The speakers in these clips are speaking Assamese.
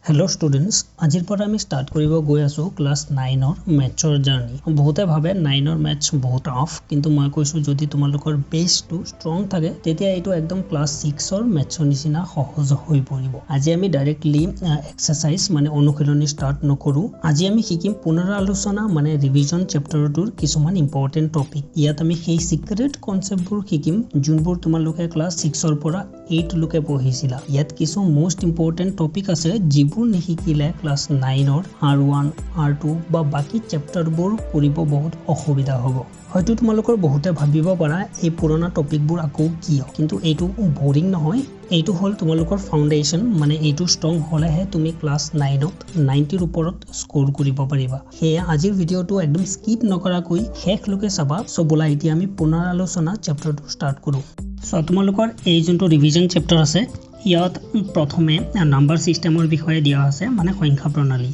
हेलो स्टूडेंट्स আজিৰ পৰা আমি স্टार्ट কৰিব গৈ আছো ক্লাস 9 ৰ মেথছৰ জাৰ্নি বহুতে ভাবে 9 ৰ মেথছ বহুত টাফ কিন্তু মই কৈছো যদি তোমালোকৰ বেসটো ষ্ট্ৰং থাকে তেতিয়া এটো একদম ক্লাস 6 ৰ মেথছৰ নিচিনা সহজ হৈ পৰিব আজি আমি ডাইৰেক্টলি এক্সাৰসাইজ মানে অনুশীলনী স্টাर्ट নকৰো আজি আমি শিকিম পুনৰালোচনা মানে ৰিভিজন চেপ্টাৰটোৰ কিছুমান ইম্পৰ্টেন্ট টপিক ইয়াত আমি সেই সিক্ৰেট কনসেপ্টবোৰ শিকিম যোনবোৰ তোমালোকে ক্লাস 6 ৰ পৰা 8 লকে পঢ়িছিলা ইয়াত কিছু মোস্ট ইম্পৰ্টেন্ট টপিক আছে যিবোৰ নিশিকিলে ক্লাস 9 ৰ R1 R2 বা বাকি চেপ্টাৰবোৰ পঢ়িব বহুত অসুবিধা হ'ব হয়তো তোমালোকৰ বহুতে ভাবিব পাৰা এই পুৰণা টপিকবোৰ আকৌ কিয় কিন্তু এইটো বোৰিং নহয় এইটো হল তোমালোকৰ ফাউন্ডেশন মানে এইটো ষ্ট্ৰং হলেহে তুমি ক্লাস 9 ত 90 ৰ ওপৰত স্কোৰ কৰিব পাৰিবা হেয়া আজিৰ ভিডিওটো একদম স্কিপ নকৰাকৈ শেষ লকে চাবা সো বলা এতিয়া আমি পুনৰালোচনা চেপ্টাৰটো স্টাर्ट কৰো সো তোমালোকৰ এই যোনটো ৰিভিজন চেপ্টাৰ আছে ইয়াত প্ৰথমে নাম্বাৰ সিস্টেমৰ বিষয়ে দিয়া আছে মানে সংখ্যা প্ৰণালী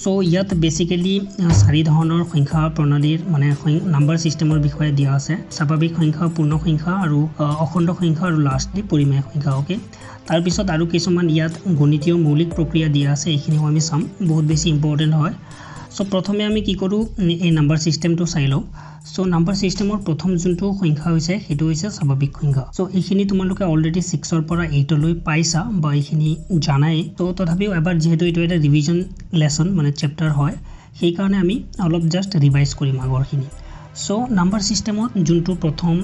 সো ইয়াত বেসিক্যালি চাৰি ধৰণৰ সংখ্যা প্ৰণালীৰ মানে নাম্বাৰ সিস্টেমৰ বিষয়ে দিয়া আছে স্বাভাৱিক সংখ্যা পূৰ্ণ সংখ্যা আৰু অখণ্ড সংখ্যা আৰু লাষ্টলি পৰিমেয় সংখ্যা ওকে তাৰ পিছত আৰু কিছুমান ইয়াত গণিতীয় মৌলিক প্ৰক্ৰিয়া দিয়া আছে এইখিনি আমি চাম বহুত বেছি ইম্পৰ্টেন্ট হয় সো প্ৰথমে আমি কি কৰো এই নাম্বাৰ সিস্টেমটো চাই লও সো নাম্বাৰ সিস্টেমৰ প্ৰথম যোনটো সংখ্যা হৈছে হেতু হৈছে স্বাভাৱিক সংখ্যা সো এইখিনি তোমালোকে অলৰেডি 6 ৰ পৰা 8 লৈ পাইছা বা এইখিনি জানাই তো তথাপিও এবাৰ যেহেতু এটো এটা ৰিভিজন লেসন মানে চেপ্টাৰ হয় সেই কাৰণে আমি অলপ জাস্ট ৰিভাইজ কৰিম আগৰখিনি সো নাম্বাৰ সিস্টেমত যোনটো প্ৰথম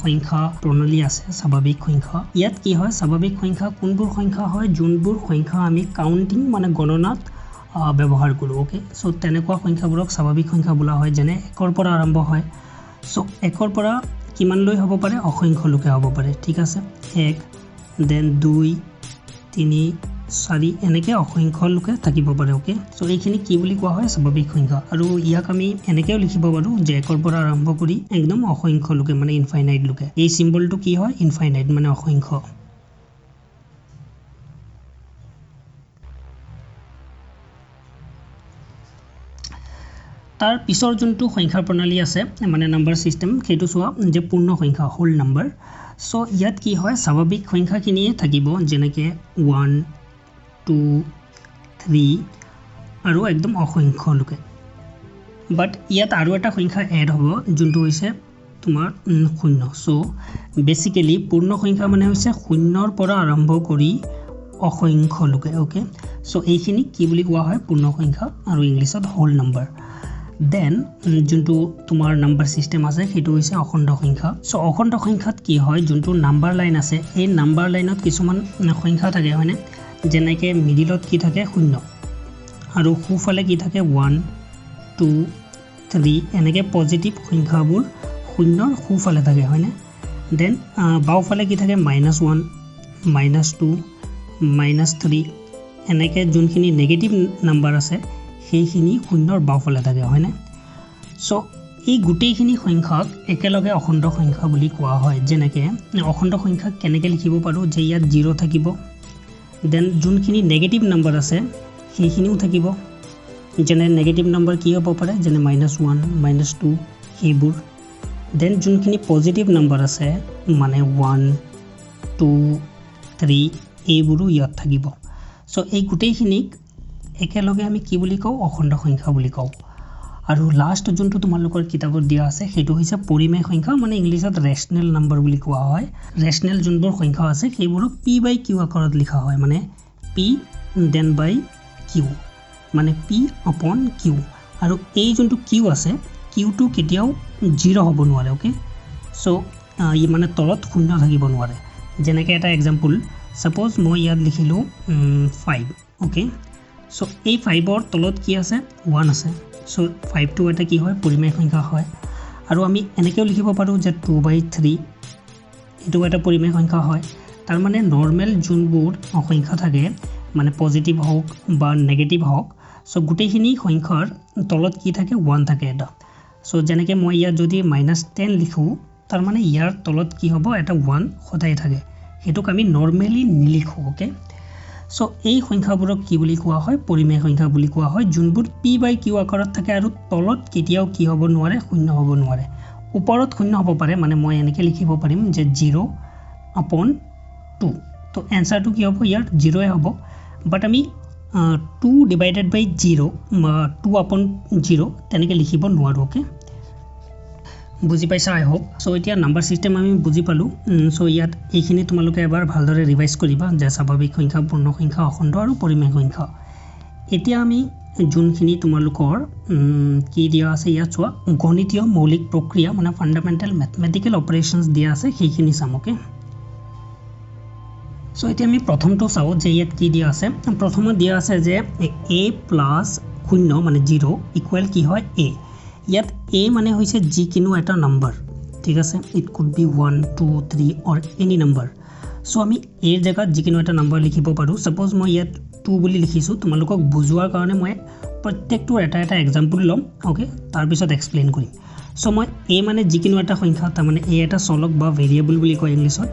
সংখ্যা প্ৰণালী আছে স্বাভাৱিক সংখ্যা ইয়াত কি হয় স্বাভাৱিক সংখ্যা কোনবোৰ সংখ্যা হয় যোনবোৰ সংখ্যা আমি কাউন্টিং মানে গণনাত ব্যৱহাৰ কৰো ওকে সো তেনেকুৱা সংখ্যাবোৰক স্বাভাৱিক সংখ্যা বোলা হয় যেনে 1 ৰ পৰা আৰম্ভ হয় সো 1 ৰ পৰা কিমান লৈ হ'ব পাৰে অসংখ্য লোকে হ'ব পাৰে ঠিক আছে 1 দেন 2 3 4 এনেকে অসংখ্য লোকে থাকিব পাৰে ওকে সো এইখিনি কি বুলি কোৱা হয় স্বাভাৱিক সংখ্যা আৰু ইয়াক আমি এনেকেও লিখিব পাৰো যে 1 ৰ পৰা আৰম্ভ কৰি একদম অসংখ্য লোকে মানে ইনফাইনাইট লোকে এই সিম্বলটো কি হয় ইনফাইনাইট মানে অসংখ্য তাৰ পিছৰ যোনটো সংখ্যা প্ৰণালী আছে মানে নাম্বাৰ সিস্টেম সেইটো সোৱা যে পূৰ্ণ সংখ্যা হোল নাম্বাৰ সো ইয়াত কি হয় স্বাভাৱিক সংখ্যাখিনিয়ে থাকিব যেনেকে 1 2 3 আৰু একদম অসংখ্য লোকে বাট ইয়াত আৰু এটা সংখ্যা এড হ'ব যোনটো হৈছে তোমাৰ 0 সো বেসিক্যালি পূৰ্ণ সংখ্যা মানে হৈছে 0 ৰ পৰা আৰম্ভ কৰি অসংখ্য লোকে ওকে সো এইখিনি কি বুলি কোৱা হয় পূৰ্ণ সংখ্যা আৰু ইংলিশত হোল নাম্বাৰ দেন যোনটো তোমাৰ নাম্বাৰ সিস্টেম আছে হেতু হৈছে অখণ্ড সংখ্যা সো অখণ্ড সংখ্যাত কি হয় যোনটো নাম্বাৰ লাইন আছে এই নাম্বাৰ লাইনত কিছুমান সংখ্যা থাকে হয়নে যেনেকে মিডিলত কি থাকে 0 আৰু খুফালে কি থাকে 1 2 3 এনেকে পজিটিভ সংখ্যাবোৰ 0 ৰ খুফালে থাকে হয়নে দেন বাওফালে কি থাকে -1 -2 -3 এনেকে যোনখিনি নেগেটিভ নাম্বাৰ আছে সেইখিনি 0 ৰ বাওফালে থাকে হয়নে সো এই গুটেইখিনি সংখ্যাক একেলগে অখণ্ড সংখ্যা বুলি কোৱা হয় যেনেকে অখণ্ড সংখ্যা কেনেকে লিখিব পাৰো যে ইয়াত 0 থাকিব দেন যোনখিনি নেগেটিভ নাম্বাৰ আছে সেইখিনিও থাকিব যেনে নেগেটিভ নাম্বাৰ কি হ'ব পাৰে যেনে -1 -2 সেইবোৰ দেন যোনখিনি পজিটিভ নাম্বাৰ আছে মানে 1 2 3 এইবোৰো ইয়াত থাকিব সো এই গুটেইখিনিক একেলগে আমি কি বুলি কও অখণ্ড সংখ্যা বুলি কও আৰু লাষ্ট যোনটো তোমালোকৰ কিতাপত দিয়া আছে হেতু হৈছে পৰিমেয় সংখ্যা মানে ইংলিশত ৰেশনেল নাম্বাৰ বুলি কোৱা হয় ৰেশনেল যোনবোৰ সংখ্যা আছে সেইবোৰক p/q আকাৰত লিখা হয় মানে p দেন বাই q মানে p/q আৰু এই যোনটো q আছে q টো কেতিয়াও 0 হ'ব নোৱাৰে ওকে সো ই মানে তলত শূন্য থাকিব নোৱাৰে যেনেকে এটা एग्जांपल सपोज মই ইয়াত লিখিলো 5 ওকে সো এই 5 ৰ তলত কি আছে 1 আছে সো 5 টো এটা কি হয় পৰিমেয় সংখ্যা হয় আৰু আমি এনেকেও লিখিব পাৰো যে 2/3 এটো এটা পৰিমেয় সংখ্যা হয় তাৰ মানে নৰমাল যোনবোৰ সংখ্যা থাকে মানে পজিটিভ হোক বা নেগেটিভ হোক সো গুটেইখিনি সংখ্যাৰ তলত কি থাকে 1 থাকে এটা সো যেনেকে মই ইয়াত যদি -10 লিখো তাৰ মানে ইয়াৰ তলত কি হ'ব এটা 1 সদায় থাকে হেতুক আমি নরমালি নিলিখো ওকে সো এই সংখ্যাবোৰক কি বুলি কোৱা হয় পৰিমেয় সংখ্যা বুলি কোৱা হয় যোনবোৰ p/q আকাৰত থাকে আৰু তলত কেতিয়াও কি হ'ব নোৱাৰে শূন্য হ'ব নোৱাৰে ওপৰত শূন্য হ'ব পাৰে মানে মই এনেকে লিখিব পাৰিম যে 0/2 তো এনসাৰটো কি হ'ব ইয়াৰ 0 হ'ব বাট আমি 2 ডিভাইডেড বাই 0 2 আপন 0 তেনেকৈ লিখিব নোৱাৰোঁ ওকে বুজি পাইছা আই হোপ সো এতিয়া নাম্বাৰ সিস্টেম আমি বুজি পালো সো ইয়াত এইখিনি তোমালোকে এবাৰ ভালদৰে ৰিভাইজ কৰিবা যে স্বাভাৱিক সংখ্যা পূৰ্ণ সংখ্যা অখণ্ড আৰু পৰিমেয় সংখ্যা এতিয়া আমি যোনখিনি তোমালোকৰ কি দিয়া আছে ইয়াত চোৱা গণিতীয় মৌলিক প্ৰক্ৰিয়া মানে ফান্ডামেন্টাল ম্যাথমেটিক্যাল অপাৰেশনস দিয়া আছে সেইখিনি চাম ওকে সো এতিয়া আমি প্ৰথমটো চাও যে ইয়াত কি দিয়া আছে প্ৰথমত দিয়া আছে যে a প্লাস 0 মানে 0 ইকুৱেল কি হয় a ইয়াত a মানে হৈছে যিকিনো এটা নাম্বাৰ ঠিক আছে it could be 1 2 3 or any number so আমি a জায়গাত যিকিনো এটা নাম্বাৰ লিখিব পাৰো সপোজ মই ইয়াত 2 বুলি লিখিছো তোমালোকক বুজোৱাৰ কাৰণে মই প্ৰত্যেকটো এটা এক্সাম্পল লম ওকে তাৰ পিছত এক্সপ্লেইন কৰিম সো মই a মানে যিকিনো এটা সংখ্যা তাৰ মানে a এটা চলক বা ভেৰিয়েবল বুলি কয় ইংলিছত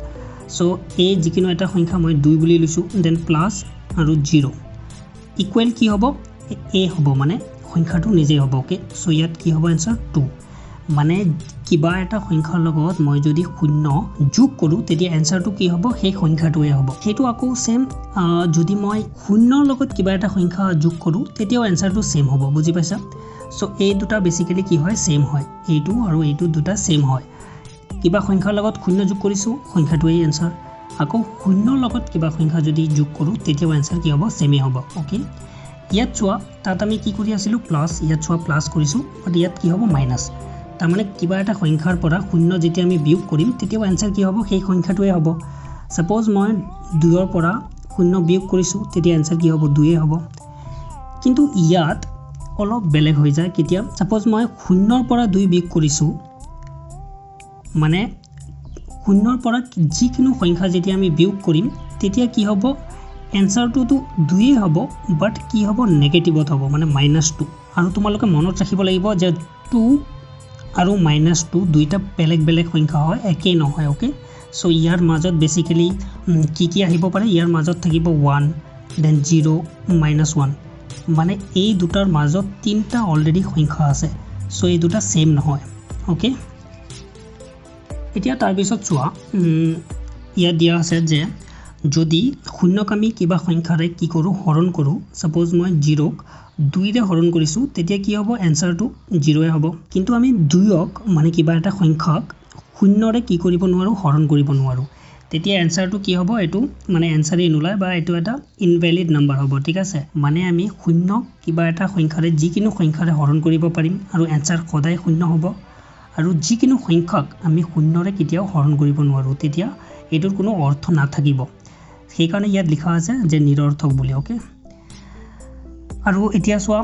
সো a যিকিনো এটা সংখ্যা মই 2 বুলি লিখছো দেন প্লাস আৰু 0 ইকুৱেল কি হ'ব a হ'ব মানে সংখ্যাটো নিজে হ'ব ওকে সো ইয়াত কি হ'ব आंसर 2 মানে কিবা এটা সংখ্যাৰ লগত মই যদি 0 যোগ কৰো তেতিয়া आंसरটো কি হ'ব সেই সংখ্যাটোৱে হ'ব সেইটো আকৌ সেম যদি মই 0 লগত কিবা এটা সংখ্যা যোগ কৰো তেতিয়াও आंसरটো সেম হ'ব বুজি পাইছা সো এই দুটা বেসিক্যালি কি হয় সেম হয় এইটো আৰু এইটো দুটা সেম হয় কিবা সংখ্যাৰ লগত 0 যোগ কৰিছো সংখ্যাটোৱেই आंसर আকৌ 0 লগত কিবা সংখ্যা যদি যোগ কৰো তেতিয়াও आंसर কি হ'ব সেমে হ'ব ওকে ইয়াত চোৱা তাত আমি কি কৰি আছিলো প্লাস ইয়াত চোৱা প্লাস কৰিছো আৰু ইয়াত কি হ'ব মাইনাস তাৰ মানে কিবা এটা সংখ্যাৰ পৰা 0 যেতিয়া আমি বিয়োগ কৰিম তেতিয়াও आंसर কি হ'ব সেই সংখ্যাটোৱে হ'ব সপোজ মই 2 ৰ পৰা 0 বিয়োগ কৰিছো তেতিয়া आंसर কি হ'ব 2 হ'ব কিন্তু ইয়াত অলপ বেলেগ হৈ যায় কেতিয়া সপোজ মই 0 ৰ পৰা 2 বিয়োগ কৰিছো মানে 0 ৰ পৰা যিকিনো সংখ্যা যেতিয়া আমি বিয়োগ কৰিম তেতিয়া কি হ'ব आंसरটো তো 2 হ'ব বাট কি হ'ব নেগেটিভত হ'ব মানে -2 আৰু তোমালোকে মনত ৰাখিব লাগিব যে 2 আৰু -2 দুইটা বেলেগ সংখ্যা হয় একেই নহয় ওকে সো ইয়াৰ মাজত বেসিক্যালি কি আহিব পাৰে ইয়াৰ মাজত থাকিব 1 দেন 0 -1 মানে এই দুটাৰ মাজত তিনটা অলৰেডি সংখ্যা আছে সো এই দুটা সেম নহয় ওকে এতিয়া তাৰ পিছত চোৱা ইয়া দিয়া আছে যে যদি শূন্যক আমি কিবা সংখ্যাৰে কি কৰো হৰণ কৰো সপোজ মই 0 ক 2 ৰে হৰণ কৰিছো তেতিয়া কি হ'ব आंसरটো 0 হ'ব কিন্তু আমি 2 ক মানে কিবা এটা সংখ্যাক 0 ৰে কি কৰিব নোৱাৰো হৰণ কৰিব নোৱাৰো তেতিয়া आंसरটো কি হ'ব এটো মানে आंसरই নোলায় বা এটো এটা ইনভ্যালিড নাম্বাৰ হ'ব ঠিক আছে মানে আমি 0 কিবা এটা সংখ্যাৰে যিকিনো সংখ্যাৰে হৰণ কৰিব পাৰিম আৰু आंसर সদায় 0 হ'ব আৰু যিকিনো সংখ্যাক আমি 0 ৰে কেতিয়াও হৰণ কৰিব নোৱাৰো তেতিয়া এটোৰ কোনো অৰ্থ নাথাকিব সেই কাৰণে ইয়াত লিখা আছে যে নিৰৰ্থক বুলি ওকে আৰু এতিয়া চোৱা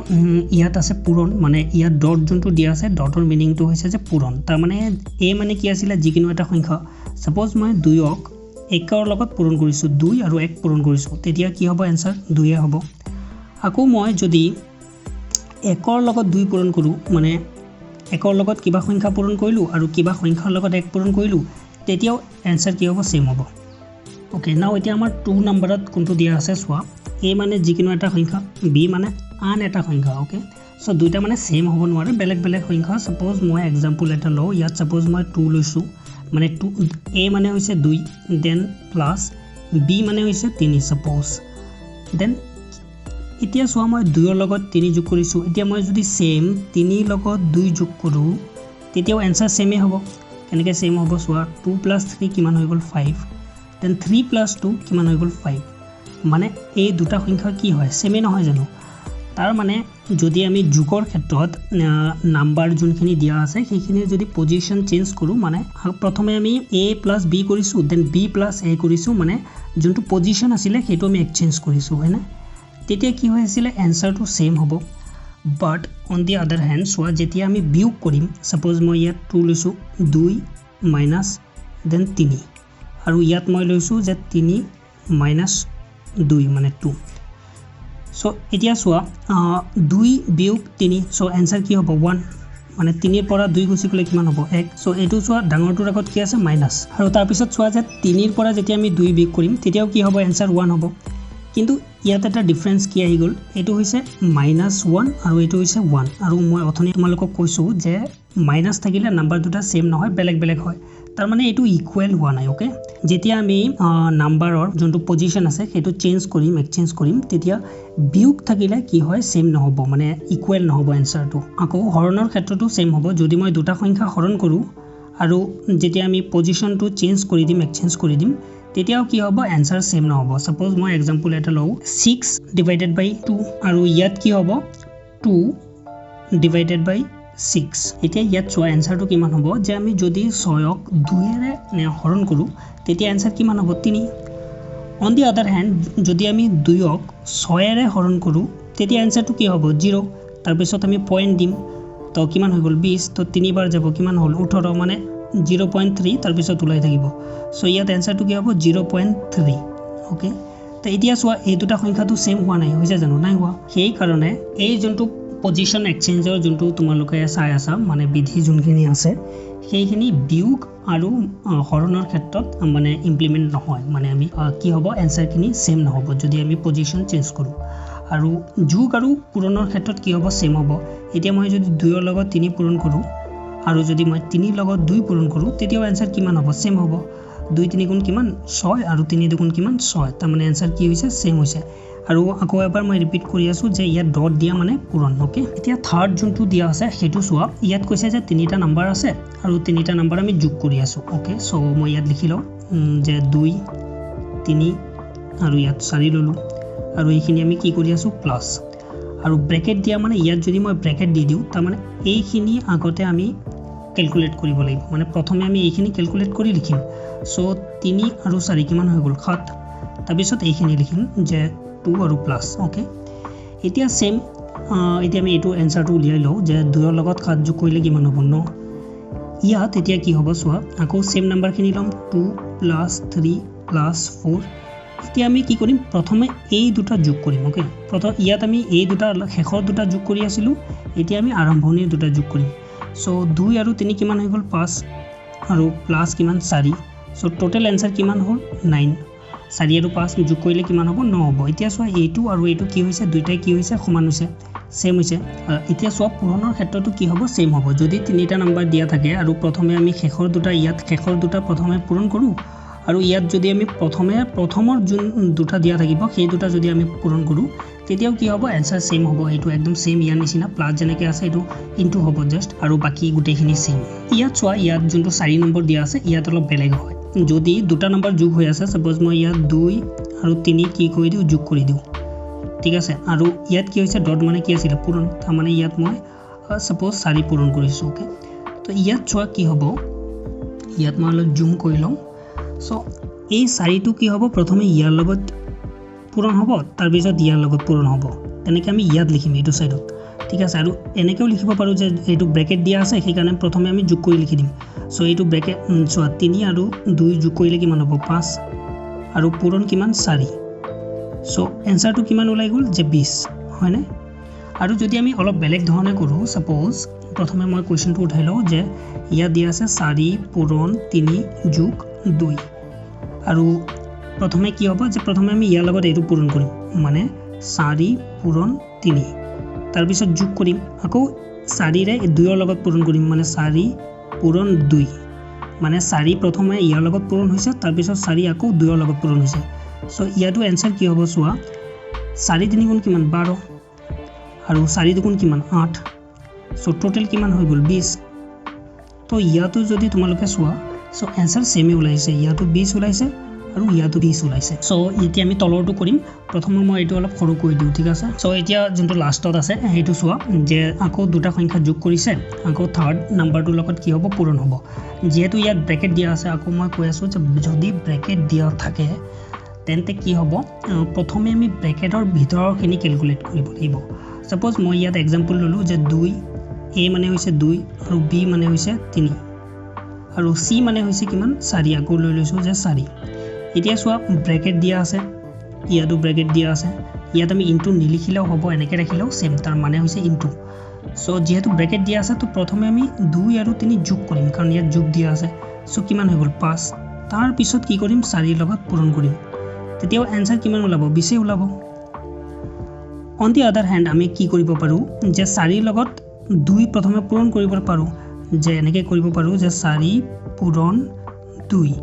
ইয়াত আছে পূৰণ মানে ইয়াত ডট যোনটো দিয়া আছে ডটৰ মিনিংটো হৈছে যে পূৰণ তাৰ মানে a মানে কি আছিল যিকিনো এটা সংখ্যা সপোজ মই 2 ক 1 ৰ লগত পূৰণ কৰিছো 2 আৰু 1 পূৰণ কৰিছো তেতিয়া কি হ'ব आंसर 2 হ'ব আকৌ মই যদি 1 ৰ লগত 2 পূৰণ কৰো মানে 1 ৰ লগত কিবা সংখ্যা পূৰণ কৰিলো আৰু কিবা সংখ্যাৰ লগত 1 পূৰণ কৰিলো তেতিয়াও आंसर কি হ'ব সেম হ'ব ওকে নাও এতিয়া আমাৰ 2 নম্বৰত কোনটো দিয়া আছে সোৱা a মানে যিকিনো এটা সংখ্যা b মানে আন এটা সংখ্যা ওকে সো দুইটা মানে সেম হ'ব নোৱাৰে বেলেগ সংখ্যা সপোজ মই एग्जांपल এটা লও ইয়াত সপোজ মই 2 লৈছো মানে 2 a মানে হৈছে 2 দেন প্লাস b মানে হৈছে 3 সপোজ দেন এতিয়া সোৱা মই 2 ৰ লগত 3 যোগ কৰিছো এতিয়া মই যদি সেম 3 ৰ লগত 2 যোগ কৰো তেতিয়াও आंसर সেমে হ'ব কেনেকৈ সেম হ'ব সোৱা 2 + 3 কিমান হৈ গ'ল 5 then 3 + 2 কিমান হৈ গ'ল 5 মানে এই দুটা সংখ্যা কি হয় সেমে নহয় জানো তাৰ মানে যদি আমি যোগৰ ক্ষেত্ৰত নাম্বাৰ যোনখিনি দিয়া আছে সেইখিনি যদি পজিশন চেঞ্জ কৰো মানে প্ৰথমে আমি a + b কৰিছো দেন b + a কৰিছো মানে যোনটো পজিশন আছিল সেইটো আমি এক্সচেঞ্জ কৰিছো হয়নে তেতিয়া কি হৈছিল आंसरটো সেম হ'ব বাট অন দি আদাৰ হ্যান্ড সোৱা যেতিয়া আমি বিয়োগ কৰিম সপোজ মই ইয়াত 2 লৈছো 2 মাইনাস দেন 3 আৰু ইয়াত মই লৈছো যে 3 - 2 মানে 2 সো এতিয়া সোৱা 2 বিয়োগ 3 সো आंसर কি হ'ব 1 মানে 3 ৰ পৰা 2 গুছি গলে কিমান হ'ব 1 সো এটো সোৱা ডাঙৰটোৰ আগত কি আছে মাইনাস আৰু তাৰ পিছত সোৱা যে 3 ৰ পৰা যেতিয়া আমি 2 বিয়োগ কৰিম তেতিয়াও কি হ'ব आंसर 1 হ'ব কিন্তু ইয়াত এটা ডিফাৰেন্স কি আহি গল এটো হৈছে -1 আৰু এটো হৈছে 1 আৰু মই অথনি তোমালোকক কৈছো যে মাইনাস থাকিলে নাম্বাৰ দুটা সেম নহয় বেলেগ হয় তাৰ মানে এইটো ইকুৱেল হোৱা নাই ওকে যেতিয়া আমি নাম্বাৰৰ যোনটো পজিশন আছে সেইটো চেঞ্জ কৰিম এক্সচেঞ্জ কৰিম তেতিয়া বিয়োগ থাকিলে কি হয় সেম নহব মানে ইকুৱেল নহব এনসাৰটো আকৌ হৰণৰ ক্ষেত্ৰটো সেম হ'ব যদি মই দুটা সংখ্যা হৰণ কৰো আৰু যেতিয়া আমি পজিশনটো চেঞ্জ কৰি দিম এক্সচেঞ্জ কৰি দিম তেতিয়াও কি হ'ব এনসাৰ সেম নহব সাপোজ মই एग्जांपल এটা লও 6 ডিভাইডেড বাই 2 আৰু ইয়াত কি হ'ব 2 ডিভাইডেড বাই 6 এতিয়া ইয়াত চোৱা এনসাৰটো কিমান হ'ব যে আমি যদি 6ক 2 ৰে হৰণ কৰো তেতিয়া এনসাৰ কিমান হ'ব 3 অন দি আদাৰ হ্যান্ড যদি আমি 2ক 6 ৰে হৰণ কৰো তেতিয়া এনসাৰটো কি হ'ব 0 তাৰ পিছত আমি পয়েন্ট দিম তো কিমান হৈ গল 20 তো 3 বাৰ যাব কিমান হল 18 মানে 0.3 তাৰ পিছত উলাই থাকিব সো ইয়াত এনসাৰটো কি হ'ব 0.3 ওকে তো এতিয়া চোৱা এই দুটা সংখ্যাটো সেম হোৱা নাই হৈছে জানো নাই হোৱা সেই কাৰণে এই যোনটো পজিশন এক্সচেঞ্জৰ যোনটো তোমালোকে চাই আছা মানে বিধি যোনখিনি আছে সেইখিনি বিয়োগ আৰু হৰণৰ ক্ষেত্ৰত মানে ইমপ্লিমেন্ট নহয় মানে আমি কি হ'ব এনসাৰখিনি সেম নহব যদি আমি পজিশন চেঞ্জ কৰো আৰু যোগ আৰু পূৰণৰ ক্ষেত্ৰত কি হ'ব সেম হ'ব এতিয়া মই যদি 2 ৰ লগত 3 পূৰণ কৰো আৰু যদি মই 3 ৰ লগত 2 পূৰণ কৰো তেতিয়াও এনসাৰ কিমান হ'ব সেম হ'ব 2 3 গুণ কিমান 6 আৰু 3 2 গুণ কিমান 6 তাৰ মানে এনসাৰ কি হৈছে সেম হৈছে আৰু আকৌ এবাৰ মই ৰিপিট কৰি আছো যে ইয়াত ডট দিয়া মানে পূৰণ ওকে এতিয়া থাৰ্ড যোনটো দিয়া আছে হেতু চোৱা ইয়াত কৈছে যে তিনিটা নাম্বাৰ আছে আৰু তিনিটা নাম্বাৰ আমি যোগ কৰি আছো ওকে সো মই ইয়াত লিখি লও যে 2 3 আৰু ইয়াত 4 ললো আৰু এইখিনি আমি কি কৰি আছো প্লাস আৰু ব্ৰেকেট দিয়া মানে ইয়াত যদি মই ব্ৰেকেট দি দিও তাৰ মানে এইখিনি আগতে আমি ক্যালকুলেট কৰিব লাগিব মানে প্ৰথমে আমি এইখিনি ক্যালকুলেট কৰি লিখিম সো 3 আৰু 4 কিমান হৈ গল 7 তাৰ পিছত এইখিনি লিখিম যে 2 আৰু প্লাস ওকে এতিয়া সেম এতিয়া আমি এটো এনসাৰটো উলিয়াই লও যে 2 ৰ লগত 7 যোগ কৰিলে কিমান হ'ব 9 ইয়াত এতিয়া কি হ'ব চোৱা আকৌ সেম নাম্বাৰখিনি লম 2 + 3 + 4 এতিয়া আমি কি কৰিম প্ৰথমে এই দুটা যোগ কৰিম ওকে প্ৰথম ইয়াত আমি এই দুটা শেষৰ দুটা যোগ কৰি আছিলো এতিয়া আমি আৰম্ভণিৰ দুটা যোগ কৰিম সো 2 আৰু 3 কিমান হৈ গল 5 আৰু প্লাস কিমান 4 সো টোটাল आंसर কিমান হ'ল 9 4 আৰু 5 যোগ কৰিলে কিমান হ'ব 9 হ'ব এতিয়া চোৱা এইটো আৰু এইটো কি হৈছে দুইটাই কি হৈছে সমান হৈছে সেম হৈছে এতিয়া চোৱা পূৰণৰ ক্ষেত্ৰটো কি হ'ব সেম হ'ব যদি তিনিটা নাম্বাৰ দিয়া থাকে আৰু প্ৰথমে আমি শেষৰ দুটা ইয়াত শেষৰ দুটা প্ৰথমে পূৰণ কৰো আৰু ইয়াত যদি আমি প্ৰথমৰ যোন দুটা দিয়া থাকিব সেই দুটা যদি আমি পূৰণ কৰো তেতিয়াও কি হ'ব आंसर সেম হ'ব এটো একদম সেম ইয়াৰ নিচিনা প্লাস যেনেকৈ আছে এটো ইনটু হ'ব জাস্ট আৰু বাকি গুটেখিনি সেম ইয়াত চোৱা ইয়াত যোনটো 4 নম্বৰ দিয়া আছে ইয়াত অলপ বেলেগ হয় যদি দুটা নম্বৰ যোগ হৈ আছে সপোজ মই ইয়াত 2 আৰু 3 কি কৰি দিও যোগ কৰি দিও ঠিক আছে আৰু ইয়াত কি হৈছে ডট মানে কি আছিল পূৰণ তাৰ মানে ইয়াত মই সপোজ 4 পূৰণ কৰিছো ওকে তো ইয়াত চোৱা কি হ'ব ইয়াত মই অলপ জুম কৰি লম সো এই 4টো কি হ'ব প্ৰথমে ইয়াৰ লগত পূৰণ হ'ব তাৰ পিছত ইয়াৰ লগত পূৰণ হ'ব তেনেকৈ আমি ইয়াত লিখিম এইটো সাইডত ঠিক আছে আৰু এনেকেও লিখিব পাৰো যে এইটো ব্ৰেকেট দিয়া আছে সেই কাৰণে প্ৰথমে আমি যোগ কৰি লিখি দিম সো এইটো ব্ৰেকেট চোৱা 3 আৰু 2 যোগ কৰিলে কিমান হ'ব 5 আৰু পূৰণ কিমান 4 সো आंसरটো কিমান ওলাই গল যে 20 হয় না আৰু যদি আমি অলপ বেলেগ ধৰণে কৰো সপোজ প্ৰথমে মই কোৱেশ্চনটো উঠাই লও যে ইয়া দিয়া আছে 4 পূৰণ 3 যোগ 2 আৰু প্ৰথমে কি হ'ব যে প্ৰথমে আমি ইয়াৰ লগত এইটো পূৰণ কৰিম মানে 4 পূৰণ 3 তাৰ পিছত যোগ কৰিম আকৌ 4 ৰে 2 ৰ লগত পূৰণ কৰিম মানে 4 পূৰণ 2 মানে 4 প্ৰথমে ইয়াৰ লগত পূৰণ হৈছে তাৰ পিছত 4 আকৌ 2 ৰ লগত পূৰণ হৈছে সো ইয়াটো आंसर কি হ'ব চোৱা 4 3 গুণ কিমান 12 আৰু 4 2 গুণ কিমান 8 সো টোটাল কিমান হৈ গল 20 তো ইয়াটো যদি তোমালোকে চোৱা সো आंसर সেমে ওলাইছে ইয়াটো 20 ওলাইছে আৰু ইয়াটো 20 ওলাইছে সো এতিয়া আমি তলৰটো কৰিম প্ৰথমে মই এটো অলপ সৰু কৰি দিও ঠিক আছে সো এতিয়া যোনটো লাষ্টত আছে হেতু চোৱা যে আকৌ দুটা সংখ্যা যোগ কৰিছে আকৌ থাৰ্ড নাম্বাৰটোৰ লগত কি হ'ব পূৰণ হ'ব যেহেতু ইয়াত ব্ৰেকেট দিয়া আছে আকৌ মই কৈ আছো যে যদি ব্ৰেকেট দিয়া থাকে তেন্তে কি হ'ব প্ৰথমে আমি ব্ৰেকেটৰ ভিতৰৰখিনি ক্যালকুলেট কৰিব লাগিব সপোজ মই ইয়াত एग्जांपल ললো যে 2 a মানে হৈছে 2 আৰু b মানে হৈছে 3 আৰু c মানে হৈছে কিমান 4 আকৌ লৈ লৈছো যে 4 এতিয়া চোৱা ব্ৰেকেট দিয়া আছে ইয়াতো ব্ৰেকেট দিয়া আছে ইয়াত আমি ইনটু নিলিখিলেও হ'ব এনেকৈ ৰাখিলেও সেম তাৰ মানে হৈছে ইনটু সো যেহেতু ব্ৰেকেট দিয়া আছে তো প্ৰথমে আমি 2 আৰু 3 যোগ কৰিম কাৰণ ইয়াত যোগ দিয়া আছে সো কিমান হৈ গল 5 তাৰ পিছত কি কৰিম 4 লগত পূৰণ কৰিম তেতিয়াও आंसर কিমান ওলাব 20 ওলাব অন দি আদাৰ হ্যান্ড আমি কি কৰিব পাৰো যে 4 লগত 2 প্ৰথমে পূৰণ কৰিব পাৰো যে এনেকৈ কৰিব পাৰো যে 4 পূৰণ 2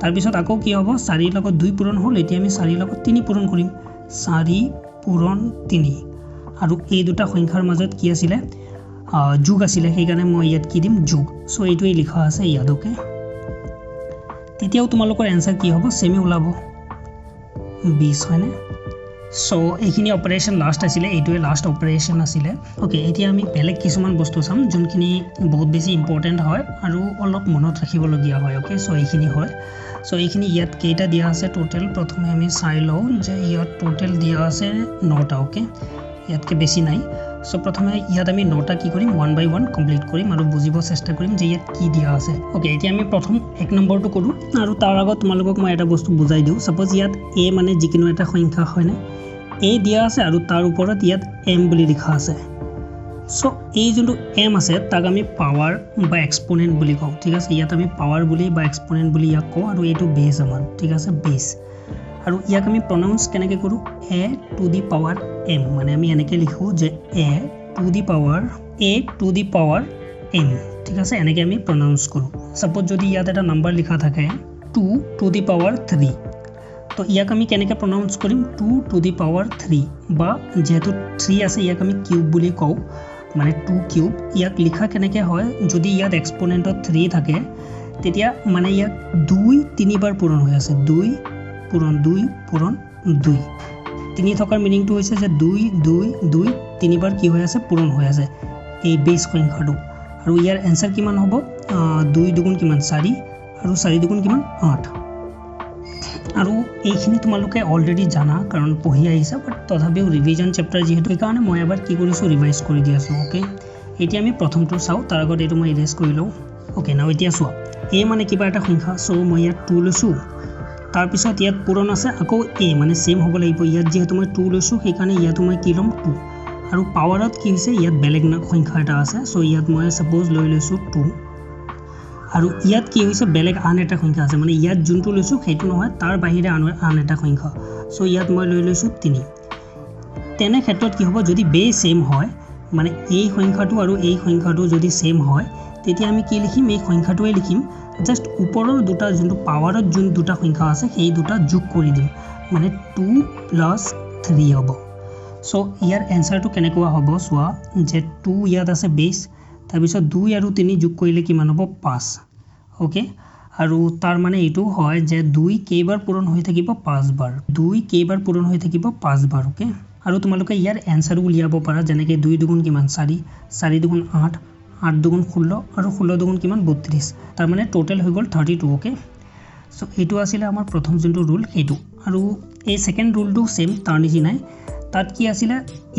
তাৰপিছত আকৌ কি হ'ব 4 লগত 2 পূৰণ হ'ল এতিয়া আমি 4 লগত 3 পূৰণ কৰিম 4 পূৰণ 3 আৰু এই দুটা সংখ্যাৰ মাজত কি আছিল যোগ আছিল সেইকাৰণে মই ইয়াত কি দিম যোগ সো এইটোই লিখা আছে ইয়াত ওকে তেতিয়াও তোমালোকৰ आंसर কি হ'ব সেমে ওলাব 20 হয়নে সো এইখিনি অপাৰেশন লাস্ট আছিল এইটোই লাস্ট অপাৰেশন আছিল ওকে এতিয়া আমি বেলেগ কিছুমান বস্তু চাম যোনখিনি বহুত বেছি ইম্পৰ্টেন্ট হয় আৰু অলপ মনত ৰাখিবলগীয়া হয় ওকে সো এইখিনি হয় সো এইখিনি ইয়াত কেইটা দিয়া আছে টোটাল প্ৰথমে আমি চাই লওঁ যে ইয়াত টোটাল দিয়া আছে 9টা ওকে ইয়াতকে বেছি নাই সো প্ৰথমে ইয়াত আমি 9টা কি কৰিম 1 বাই 1 কমপ্লিট কৰিম আৰু বুজিব চেষ্টা কৰিম যে ইয়াত কি দিয়া আছে ওকে এতিয়া আমি প্ৰথম এক নম্বৰটো কৰো আৰু তাৰ আগত তোমালোকক মই এটা বস্তু বুজাই দিও সপোজ ইয়াত a মানে যিকিনো এটা সংখ্যা হয়নে a দিয়া আছে আৰু তাৰ ওপৰত ইয়াত m বুলি লিখা আছে সো এই যোনটো m আছে তাক আমি পাৱাৰ বা এক্সপোনেন্ট বুলি কওঁ ঠিক আছে ইয়াত আমি পাৱাৰ বুলি বা এক্সপোনেন্ট বুলি ইয়াক কওঁ আৰু এইটো বেস আমাৰ ঠিক আছে বেস আৰু ইয়াক আমি প্ৰনাউন্স কেনেকৈ কৰো a to the power m মানে আমি এনেকৈ লিখো যে a to the power m ঠিক আছে এনেকৈ আমি প্ৰনাউন্স কৰো সপোজ যদি ইয়াত এটা নাম্বাৰ লিখা থাকে 2 টু দি পাৱাৰ 3 তো ইয়াক আমি কেনেকৈ প্ৰনাউন্স কৰিম 2 টু দি পাৱাৰ 3 বা যেহেতু 3 আছে ইয়াক আমি কিউব বুলি কওঁ মানে 2 কিউব ইয়াক লিখা কেনেকৈ হয় যদি ইয়াত এক্সপোনেন্টত 3 থাকে তেতিয়া মানে ইয়াক 2 তিনিবাৰ পূৰণ হৈ আছে 2 পূৰণ 2 পূৰণ 2 তিনি থকাৰ মিনিংটো হৈছে যে 2 2 2 তিনিবাৰ কি হৈ আছে পূৰণ হৈ আছে এই বেস সংখ্যাটো আৰু ইয়াৰ आंसर কিমান হ'ব 2 দুগুণ কিমান 4 আৰু 4 দুগুণ কিমান 8 আৰু এইখিনি তোমালোকে অলৰেডি জানা কাৰণ পঢ়ি আহিছা বাট তথাপিও ৰিভিজন চেপ্টাৰ যেহেতু এইকাৰণে মই এবাৰ কি কৰিছো ৰিভাইজ কৰি দি আছো ওকে এতিয়া আমি প্ৰথমটো চাওঁ তাৰ আগত এইটো মই ইৰেজ কৰি লওঁ ওকে নাও এতিয়া চোৱা a মানে কিবা এটা সংখ্যা সো মই ইয়াত 2 লৈছো তাৰ পিছত ইয়াত পূৰণ আছে আকৌ a মানে সেম হ'ব লাগিব ইয়াত যেহেতু মই 2 লৈছো সেইকাৰণে ইয়াত মই কি লম 2 আৰু পাৱাৰত কি হৈছে ইয়াত বেলেগ সংখ্যা এটা আছে সো ইয়াত মই সপোজ লৈ লৈছো 2 আৰু ইয়াত কি হৈছে বেলেগ আন এটা সংখ্যা আছে মানে ইয়াত যোনটো লৈছো সেইটো নহয় তাৰ বাহিৰে আন এটা সংখ্যা সো ইয়াত মই লৈ লৈছো 3 তেনে ক্ষেত্ৰত কি হ'ব যদি বেস সেম হয় মানে এই সংখ্যাটো আৰু এই সংখ্যাটো যদি সেম হয় তেতিয়া আমি কি লিখিম এই সংখ্যাটোৱে লিখিম জাস্ট ওপৰৰ দুটা যোনটো পাৱাৰত যোন দুটা সংখ্যা আছে সেই দুটা যোগ কৰি দিম মানে 2 প্লাস 3 হ'ব সো ইয়াৰ आंसरটো কেনেকুৱা হ'ব সোৱা যে 2 ইয়াত আছে বেস তাৰ পিছত 2 আৰু 3 যোগ কৰিলে কিমান হ'ব 5 ওকে আৰু তাৰ মানে এইটো হয় যে 2 কেইবাৰ পূৰণ হৈ থাকিব 5 বাৰ 2 কেইবাৰ পূৰণ হৈ থাকিব 5 বাৰ ওকে আৰু তোমালোকে ইয়াৰ आंसर উলিয়াব পাৰা যেনেকৈ 2 দুগুণ কিমান 4 4 দুগুণ 8 8 দুগুণ 16 আৰু 16 দুগুণ কিমান 32 তাৰ মানে টোটাল হৈ গ'ল 32 ওকে সো এইটো আছিল আমাৰ প্ৰথম যোনটো ৰুল সেইটো আৰু এই সেকেন্ড ৰুলটো সেম তাৰ নিচিনাই তাত কি আছিল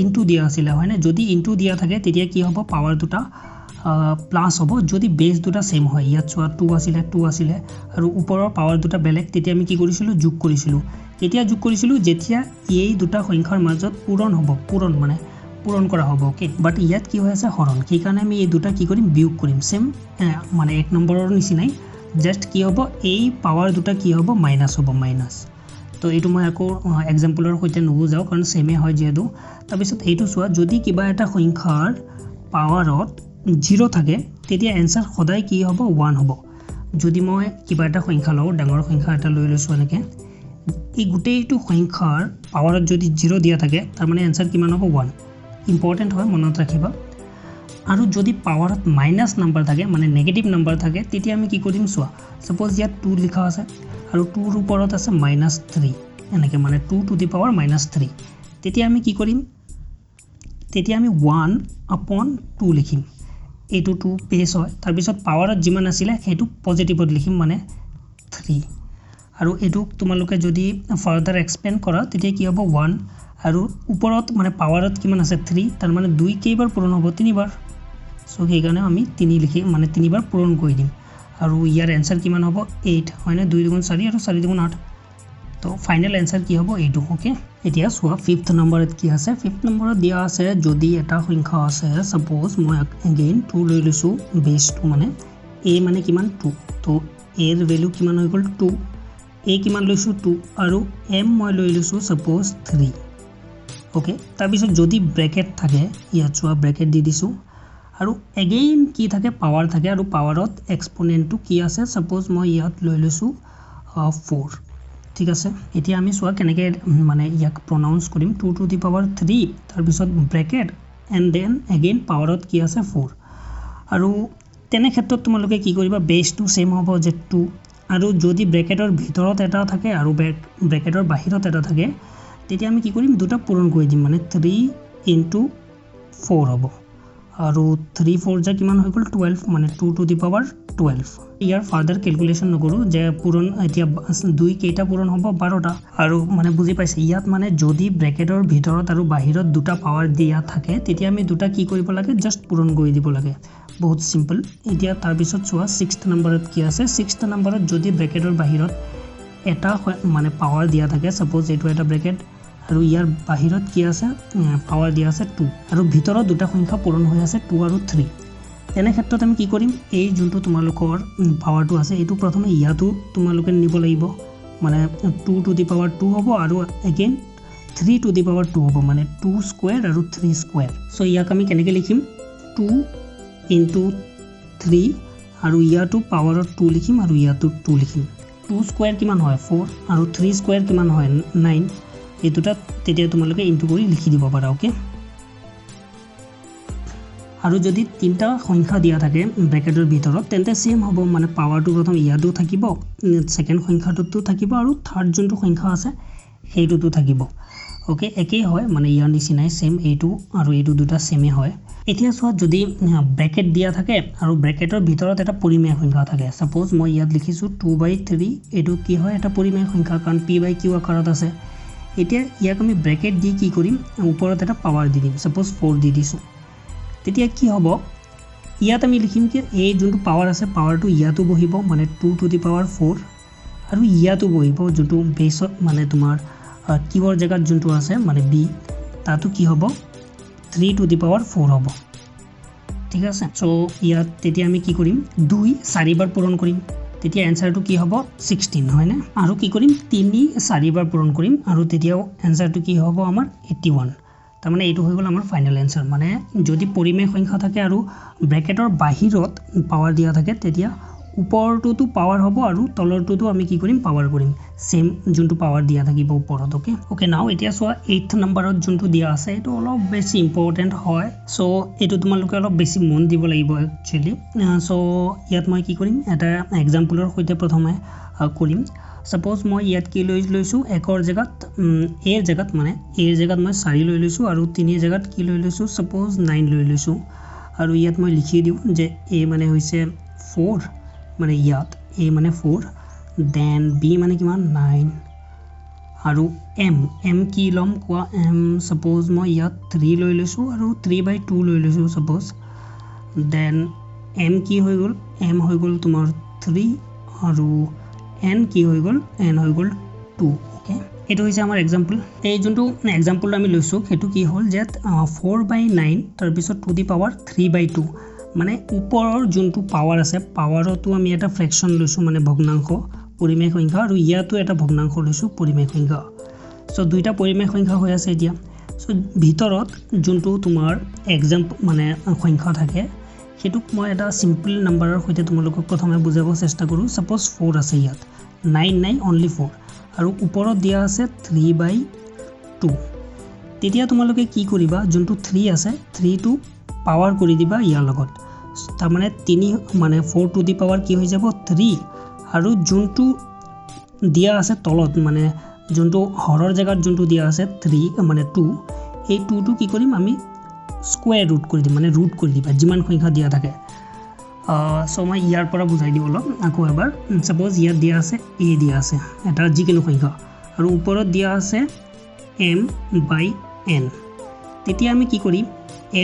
ইনটু দিয়া আছিল হয়নে যদি ইনটু দিয়া থাকে তেতিয়া কি হ'ব পাৱাৰ দুটা প্লাস হ'ব যদি বেস দুটা সেম হয় ইয়াত চোৱা 2 আছিল আৰু ওপৰৰ পাৱাৰ দুটা বেলেগ তেতিয়া আমি কি কৰিছিলো যোগ কৰিছিলো কেতিয়া যোগ কৰিছিলো যেতিয়া এই দুটা সংখ্যাৰ মাজত পূৰণ মানে পূৰণ কৰা হ'ব ওকে বাট ইয়াত কি হৈ আছে হৰণ কি কাৰণে আমি এই দুটা কি কৰিম বিয়োগ কৰিম সেম মানে এক নম্বৰৰ নিচিনাই জাস্ট কি হ'ব এই পাৱাৰ দুটা কি হ'ব মাইনাস হ'ব মাইনাস তো এইটো মই আকৌ এক্সাম্পলৰ সৈতে নুবুজাও কাৰণ সেমে হয় যেহেতু তাৰ পিছত এইটো চোৱা যদি কিবা এটা সংখ্যাৰ পাৱাৰত 0 থাকে তেতিয়া आंसर সদায় কি হ'ব 1 হ'ব যদি মই কিবা এটা সংখ্যা লওঁ ডাঙৰ সংখ্যা এটা লৈ লৈছো এনেকে এই গুটেইটো সংখ্যাৰ পাৱাৰত যদি 0 দিয়া থাকে তাৰ মানে आंसर কিমান হ'ব 1 ইম্পৰ্টেন্ট হয় মনত ৰাখিবা আৰু যদি পাৱাৰত মাইনাস নাম্বাৰ থাকে মানে নেগেটিভ নাম্বাৰ থাকে তেতিয়া আমি কি কৰিম চোৱা সপোজ ইয়াত 2 লিখা আছে আৰু 2 ৰ ওপৰত আছে -3 এনেকে মানে 2 টু দি পাৱাৰ -3 তেতিয়া আমি কি কৰিম তেতিয়া আমি 1/2 লিখিম এইটো 2 বেস হয় তাৰ পিছত পাৱাৰত যিমান আছিল হেতু পজিটিভত লিখিম মানে 3 আৰু এটো তোমালোকে যদি ফাৰ্দাৰ এক্সপেন্ড কৰা তেতিয়া কি হ'ব 1 আৰু ওপৰত মানে পাৱাৰত কিমান আছে 3 তাৰ মানে 2 কেইবাৰ পূৰণ হ'ব 3 বাৰ সো সেইকাৰণে আমি 3 লিখিম মানে 3 বাৰ পূৰণ কৰি দিম আৰু ইয়াৰ आंसर কিমান হ'ব 8 হয়নে 2 দুগুণ 4 আৰু 4 দুগুণ 8 তো ফাইনাল आंसर কি হ'ব এইটো ওকে এতিয়া সোৱা 5th নম্বৰত কি আছে 5th নম্বৰত দিয়া আছে যদি এটা সংখ্যা আছে সপোজ মই अगेन 2 লৈ লৈছো বেস 2 মানে a মানে কিমান 2 তো a এর ভ্যালু কিমান হৈ গ'ল 2 a কিমান লৈছো 2 আৰু m মই লৈ লৈছো সপোজ 3 ওকে তাৰ পিছত যদি ব্ৰেকেট থাকে ইয়াত চোৱা ব্ৰেকেট দি দিছো আৰু এগেইন কি থাকে পাৱাৰ থাকে আৰু পাৱাৰত এক্সপোনেণ্টটো কি আছে সাপোজ মই ইয়াত লৈ লৈছো 4 ঠিক আছে এতিয়া আমি সোৱা কেনেকৈ মানে ইয়াক প্ৰনাউন্স কৰিম 2 টু দি পাৱাৰ 3 তাৰ পিছত ব্ৰেকেট এণ্ড দেন এগেইন পাৱাৰত কি আছে 4 আৰু তেনে ক্ষেত্ৰত তোমালোকে কি কৰিবা বেছটো সেম হ'ব যে 2 আৰু যদি ব্ৰেকেটৰ ভিতৰত এটা থাকে আৰু ব্ৰেকেটৰ বাহিৰত এটা থাকে তেতিয়া আমি কি কৰিম দুটা পূৰণ কৰি দিম মানে 3 into 4 হ'ব আৰু 3 4 যা কিমান হৈ গ'ল 12 মানে 2 to the power 12 year further calculation নকৰো যে পূৰণ এতিয়া 2 কেইটা পূৰণ হ'ব 12টা আৰু মানে বুজি পাইছে ইয়াত মানে যদি ব্ৰেকেটৰ ভিতৰত আৰু বাহিৰত দুটা পাৱাৰ দিয়া থাকে তেতিয়া আমি দুটা কি কৰিব লাগে জাস্ট পূৰণ কৰি দিব লাগে বহুত সিম্পল এতিয়া তাৰ পিছত চোৱা 6th নম্বৰত কি আছে 6th নম্বৰত যদি ব্ৰেকেটৰ বাহিৰত এটা মানে পাৱাৰ দিয়া থাকে সাপোজ এটো এটা ব্ৰেকেট আৰু ইয়াৰ বাহিৰত কি আছে পাৱাৰ দিয়া আছে 2 আৰু ভিতৰত দুটা সংখ্যা পূৰণ হৈ আছে 2 আৰু 3 তেনে ক্ষেত্ৰত আমি কি কৰিম এই যোনটো তোমালোকৰ পাৱাৰটো আছে এটো প্ৰথমে ইয়াতো তোমালোকে নিব লাগিব মানে 2 টু দি পাৱাৰ 2 হ'ব আৰু এগেইন 3 টু দি পাৱাৰ 2 হ'ব মানে 2 স্কয়াৰ আৰু 3 স্কয়াৰ সো ইয়াক আমি কেনেকৈ লিখিম 2 into 3 আৰু ইয়াতো পাৱাৰত 2 লিখিম আৰু ইয়াতো 2 লিখিম 2 স্কয়াৰ কিমান হয় 4 আৰু 3 স্কয়াৰ কিমান হয় 9 এই দুটা তেতিয়া তোমালোকে ইনটু কৰি লিখি দিব পাৰা ওকে আৰু যদি তিনটা সংখ্যা দিয়া থাকে ব্ৰেকেটৰ ভিতৰত তেন্তে সেম হ'ব মানে পাৱাৰটো প্ৰথম ইয়াতো থাকিব সেকেন্ড সংখ্যাটোতো থাকিব আৰু থাৰ্ড যোনটো সংখ্যা আছে সেইটোতো থাকিব ওকে একেই হয় মানে ইয়াৰ নিচিনাই সেম এইটো আৰু এইটো দুটা সেমে হয় এতিয়া চোৱা যদি ব্ৰেকেট দিয়া থাকে আৰু ব্ৰেকেটৰ ভিতৰত এটা পৰিমেয় সংখ্যা থাকে সাপোজ মই ইয়াত লিখিছো 2/3 এটো কি হয় এটা পৰিমেয় সংখ্যা কাৰণ p/q আকাৰত আছে এতিয়া ইয়াক আমি ব্ৰেকেট দি কি কৰিম ওপৰত এটা পাৱাৰ দি দিম সাপোজ 4 দি দিছো তেতিয়া কি হ'ব ইয়াত আমি লিখিম কি এই যোনটো পাৱাৰ আছে পাৱাৰটো ইয়াতো বহিব মানে 2 টু দি পাৱাৰ 4 আৰু ইয়াতো বহিব যোনটো বেছত মানে তোমাৰ কিবৰ জায়গাত যোনটো আছে মানে b তাতো কি হ'ব 3 টু দি পাৱাৰ 4 হ'ব ঠিক আছে সো ইয়াত তেতিয়া আমি কি কৰিম 2 4 বাৰ পূৰণ কৰিম তেতিয়া এনসাৰটো কি হ'ব 16 হয় না আৰু কি কৰিম 3 4 বাৰ পূৰণ কৰিম আৰু তেতিয়াও এনসাৰটো কি হ'ব আমাৰ 81 তাৰ মানে এইটো হৈ গ'ল আমাৰ ফাইনাল এনসাৰ মানে যদি পৰিমেয় সংখ্যা থাকে আৰু ব্ৰেকেটৰ বাহিৰত পাৱাৰ দিয়া থাকে তেতিয়া ওপৰটোতো পাৱাৰ হ'ব আৰু তলৰটোতো আমি কি কৰিম পাৱাৰ কৰিম সেম যোনটো পাৱাৰ দিয়া থাকিব ওপৰত ওকে নাও এতিয়া চোৱা 8th নম্বৰত যোনটো দিয়া আছে এটো অলপ বেছি ইম্পৰ্টেন্ট হয় সো এটো তোমালোকে অলপ বেছি মন দিব লাগিব একচুয়ালি সো ইয়াত মই কি কৰিম এটা এক্সাম্পলৰ সৈতে প্ৰথমে কৰিম সাপোজ মই ইয়াত কি লৈছো একৰ জায়গাত এৰ জায়গাত মানে এৰ জায়গাত মই 4 লৈ লৈছো আৰু 3 জায়গাত কি লৈ লৈছো সাপোজ 9 লৈ লৈছো আৰু ইয়াত মই লিখি দিও যে a মানে হৈছে 4 মানে ইয়াত a মানে 4 দেন b মানে কিমান 9 আৰু m কি লম কোৱা m সাপোজ মই ইয়াত 3 লৈ লৈছো আৰু 3/2 লৈ লৈছো সাপোজ দেন m কি হৈ গল m হৈ গল তোমাৰ 3 আৰু n কি হৈ গল n হৈ গল 2 ওকে এটো হৈছে আমাৰ एग्जांपल এই যোনটো एग्जांपल আমি লৈছো হেতু কি হল যে 4/9 তাৰ পিছত টু দি পাৱাৰ 3/2 মানে ওপৰৰ যোনটো পাৱাৰ আছে পাৱাৰটো আমি এটা ফ্ৰেকশন লৈছো মানে ভগ্নাংশ পৰিমেয় সংখ্যা আৰু ইয়াতো এটা ভগ্নাংশ লৈছো পৰিমেয় সংখ্যা সো দুইটা পৰিমেয় সংখ্যা হৈ আছে এতিয়া সো ভিতৰত যোনটো তোমাৰ एग्जांपल মানে সংখ্যা থাকে হেতুক মই এটা সিম্পল নাম্বাৰৰ সৈতে তোমালোকক প্ৰথমে বুজাব চেষ্টা কৰো সাপোজ 4 আছে ইয়াত 9 নাই only 4 আৰু ওপৰত দিয়া আছে 3/2 তেতিয়া তোমালোকে কি কৰিবা যোনটো 3 আছে 3 টু পাৱাৰ কৰি দিবা ইয়াৰ লগত তাৰ মানে 3 মানে 4 টু দি পাৱাৰ কি হৈ যাব 3 আৰু যোনটো দিয়া আছে তলত মানে যোনটো হৰৰ জায়গাত যোনটো দিয়া আছে 3 মানে 2 এই 2 টু কি কৰিম আমি স্কয়াৰ ৰুট কৰি দিম মানে ৰুট কৰি দিবা যিমান সংখ্যা দিয়া থাকে সো মই ইয়াৰ পৰা বুজাই দিও অলপ আকৌ এবাৰ সাপোজ ইয়াত দিয়া আছে a দিয়া আছে এটা যিকোনো সংখ্যা আৰু ওপৰত দিয়া আছে m/n তেতিয়া আমি কি কৰিম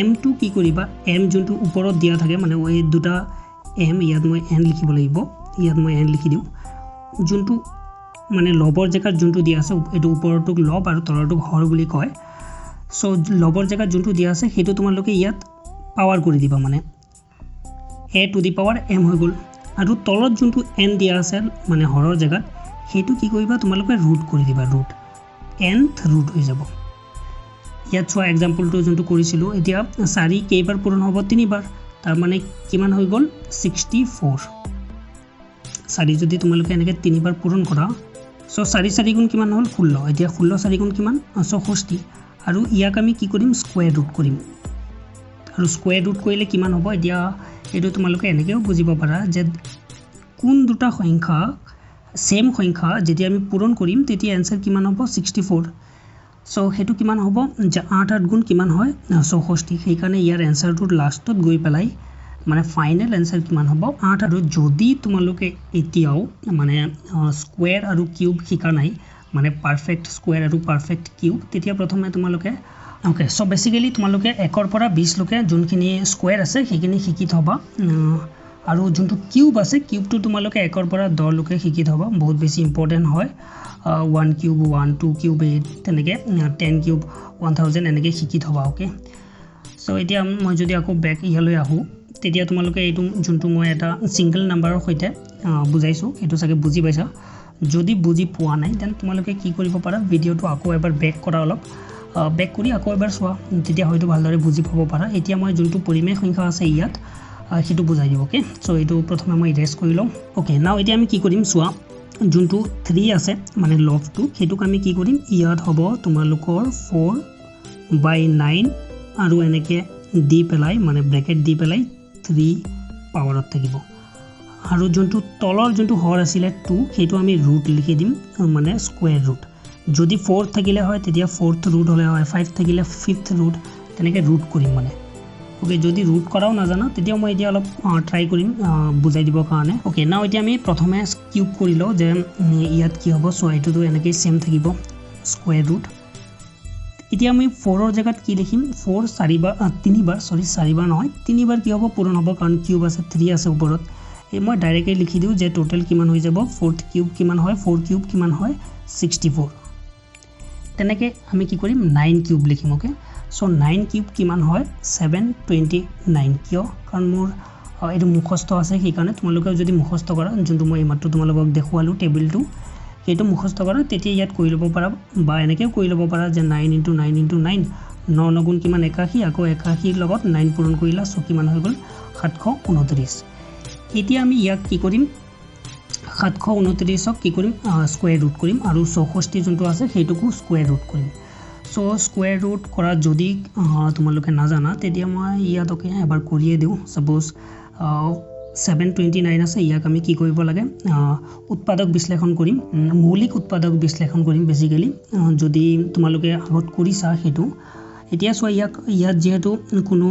m টু কি কৰিবা m যোনটো ওপৰত দিয়া থাকে মানে এই দুটা m ইয়াত মই n লিখিব লাগিব ইয়াত মই n লিখি দিও যোনটো মানে লবৰ জায়গাত যোনটো দিয়া আছে এটো ওপৰটোক লব আৰু তলৰটোক হৰ বুলি কয় সো লবৰ জায়গাত যোনটো দিয়া আছে হেতু তোমালোকে ইয়াত পাৱাৰ কৰি দিবা মানে a to the power m হৈ গল আৰু তলত যোনটো n দিয়া আছে মানে হৰৰ জায়গাত হেতু কি কৰিবা তোমালোকে ৰুট কৰি দিবা ৰুট nth ৰুট হৈ যাব ইয়াত চোৱা এক্সাম্পলটো যোনটো কৰিছিলোঁ এতিয়া 4 কেইবাৰ পূৰণ হ'ব 3 বাৰ তাৰ মানে কিমান হৈ গ'ল 64 4 যদি তোমালোকে এনেকৈ 3 বাৰ পূৰণ কৰা সো 4 4 গুণ কিমান হ'ল 16 এতিয়া 16 4 গুণ কিমান 64 আৰু ইয়াক আমি কি কৰিম স্কয়াৰ ৰুট কৰিম আৰু স্কয়াৰ ৰুট কৰিলে কিমান হ'ব এতিয়া এটো তোমালোকে এনেকেও বুজিব পাৰা যে কোন দুটা সংখ্যা সেম সংখ্যা যদি আমি পূৰণ কৰিম তেতিয়া आंसर কিমান হ'ব 64 সো হেতু কিমান হ'ব যে 8 8 গুণ কিমান হয় 64 সেই কাৰণে ইয়াৰ आंसरটো লাষ্টত গৈ পেলাই মানে ফাইনাল आंसर কিমান হ'ব 8 আৰু যদি তোমালোকে এতিয়াও মানে স্কয়াৰ আৰু কিউব শিকা নাই মানে পাৰফেক্ট স্কয়াৰ আৰু পাৰফেক্ট কিউব তেতিয়া প্ৰথমে তোমালোকে ওকে সো বেসিক্যালি তোমালোকে 1 ৰ পৰা 20 লৈকে যোনখিনি স্কয়াৰ আছে সেইখিনি শিকি থবা আৰু যোনটো কিউব আছে কিউবটো তোমালোকে 1 ৰ পৰা 10 লৈকে শিকি থবা বহুত বেছি ইম্পৰ্টেন্ট হয় 1 কিউব 1 2 কিউব 8 তেনেকে 10 কিউব 1000 এনেকে শিকি থবা ওকে সো এতিয়া মই যদি আকৌ ব্যাক ইয়ালৈ আহো তেতিয়া তোমালোকে এইটো যোনটো মই এটা সিঙ্গল নাম্বাৰৰ সৈতে বুজাইছো এটো সাকে বুজি পাইছা যদি বুজি পোৱা নাই দেন তোমালোকে কি কৰিব পাৰা ভিডিওটো আকৌ এবাৰ ব্যাক কৰা অলপ ব্যাক কৰি আকৌ এবাৰ চোৱা তেতিয়া হয়তো ভালদৰে বুজি পাব পাৰা এতিয়া মই যোনটো পৰিমেয় সংখ্যা আছে ইয়াত হিটো বুজাই দিব ওকে সো এইটো প্ৰথমে মই ইৰেজ কৰি লম ওকে নাও এতিয়া আমি কি কৰিম চোৱা যোনটো 3 আছে মানে লফটো হেতুক আমি কি কৰিম ইয়াত হ'ব তোমালোকৰ 4/9 আৰু এনেকে দি পেলাই মানে ব্ৰেকেট দি পেলাই 3 পাৱাৰত থাকিব আৰু যোনটো তলৰ যোনটো হৰ আছিল 2 হেতু আমি ৰুট লিখি দিম মানে স্কয়াৰ ৰুট যদি 4 থাকিলে হয় তেতিয়া 4th ৰুট হলে হয় 5 থাকিলে 5th ৰুট তেনেকে ৰুট কৰিম মানে ওকে যদি ৰুট কৰাও না জানা তেতিয়া মই এতিয়া অলপ ট্ৰাই কৰিম বুজাই দিব কাৰণে ওকে নাও এতিয়া আমি প্ৰথমে কিউব কৰিলো যে ইয়াত কি হ'ব সো এটোটো এনেকৈ সেম থাকিব স্কয়াৰ ৰুট এতিয়া আমি 4 ৰ জায়গাত কি লিখিম 4 4 বাৰ 3 বাৰ সৰি 4 বাৰ নহয় 3 বাৰ কি হ'ব পূৰণ হ'ব কাৰণ কিউব আছে 3 আছে ওপৰত এই মই ডাইৰেক্টলি লিখি দিও যে টোটাল কিমান হৈ যাব 4th কিউব কিমান হয় 4 কিউব কিমান হয় 64 তেনেকে আমি কি কৰিম 9 কিউব লিখিম ওকে সো 9 কিউব কিমান হয় 729 কিয় কাৰণ মোৰ এটো মুখস্থ আছে সেই কাৰণে তোমালোকে যদি মুখস্থ কৰা যোনটো মই মাত্ৰ তোমালোকক দেখুৱালো টেবুলটো সেইটো মুখস্থ কৰা তেতিয়া ইয়াত কৰি লব পাৰা বা এনেকে কৰি লব পাৰা যে 9 * 9 * 9 9 গুণ কিমান 81 আকৌ 81 লগত 9 পূৰণ কৰিলা সো কিমান হৈ গল 729 এতিয়া আমি ইয়াক কি কৰিম 729ক কি কৰিম স্কয়াৰ ৰুট কৰিম আৰু 64 যোনটো আছে সেইটোকো স্কয়াৰ ৰুট কৰিম সো স্কয়াৰ ৰুট কৰা যদি তোমালোকে না জানা তেতিয়া মই ইয়াতকে এবাৰ কৰিয়ে দিও সপোজ 729 আছে ইয়াক আমি কি কৰিব লাগে উৎপাদক বিশ্লেষণ কৰিম মৌলিক উৎপাদক বিশ্লেষণ কৰিম বেসিক্যালি যদি তোমালোকে আগত কৰিছা হেতু এতিয়া সোয়া ইয়াত যেহেতু কোনো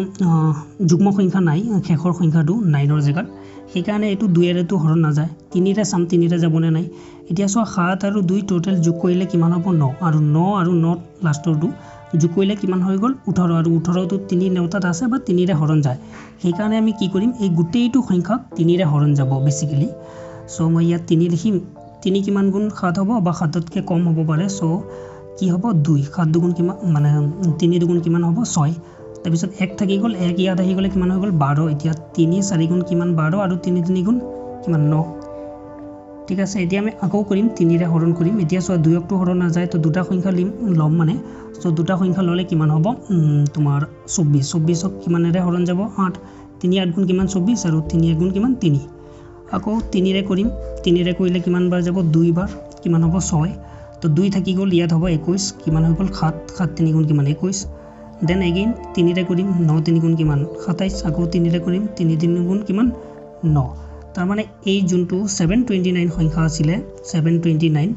যুগ্ম সংখ্যা নাই শেষৰ সংখ্যাটো 9 ৰ জায়গাত সেই কাৰণে এটো 2 এৰেটো হৰণ না যায় 3 ৰে সাম 3 ৰে যাবনে নাই এতিয়া সোয়া 7 আৰু 2 টোটাল যোগ কৰিলে কিমান হ'ব 9 আৰু 9 লাষ্টৰটো যোগ কৰিলে কিমান হৈ গল 18 আৰু 18 টো 3 নেউতাত আছে বা 3 ৰে হৰণ যায় সেই কাৰণে আমি কি কৰিম এই গুটেইটো সংখ্যা 3 ৰে হৰণ যাব বেসিক্যালি সো মই ইয়াত 3 লিখিম 3 কিমান গুণ 7 হ'ব বা 7 তকৈ কম হ'ব পাৰে সো কি হ'ব 2 7 দুগুণ কিমান মানে 3 দুগুণ কিমান হ'ব 6 তাৰ পিছত 1 থাকি গল 1 ইয়াত আহি গলে কিমান হৈ গল 12 এতিয়া 3 4 গুণ কিমান 12 আৰু 3 3 গুণ কিমান 9 ঠিক আছে এতিয়া আমি আকৌ কৰিম 3 ৰে হৰণ কৰিম এতিয়া সো 2 টো হৰণ না যায় তো দুটা সংখ্যা লম মানে সো দুটা সংখ্যা ললে কিমান হ'ব তোমাৰ 24 24ক কিমানেৰে হৰণ যাব 8 3 8 গুণ কিমান 24 আৰু 3 1 গুণ কিমান 3 আকৌ 3 ৰে কৰিম 3 ৰে কৰিলে কিমান বাৰ যাব 2 বাৰ কিমান হ'ব 6 তো 2 থাকি গল ইয়াত হ'ব 21 কিমান হৈ গল 7 7 3 গুণ কিমান 21 দেন अगेन 3 ৰে কৰিম 9 3 গুণ কিমান 27 আকৌ 3 ৰে কৰিম 3 3 গুণ কিমান 9 তাৰ মানে এই যোনটো 729 সংখ্যা আছিল 729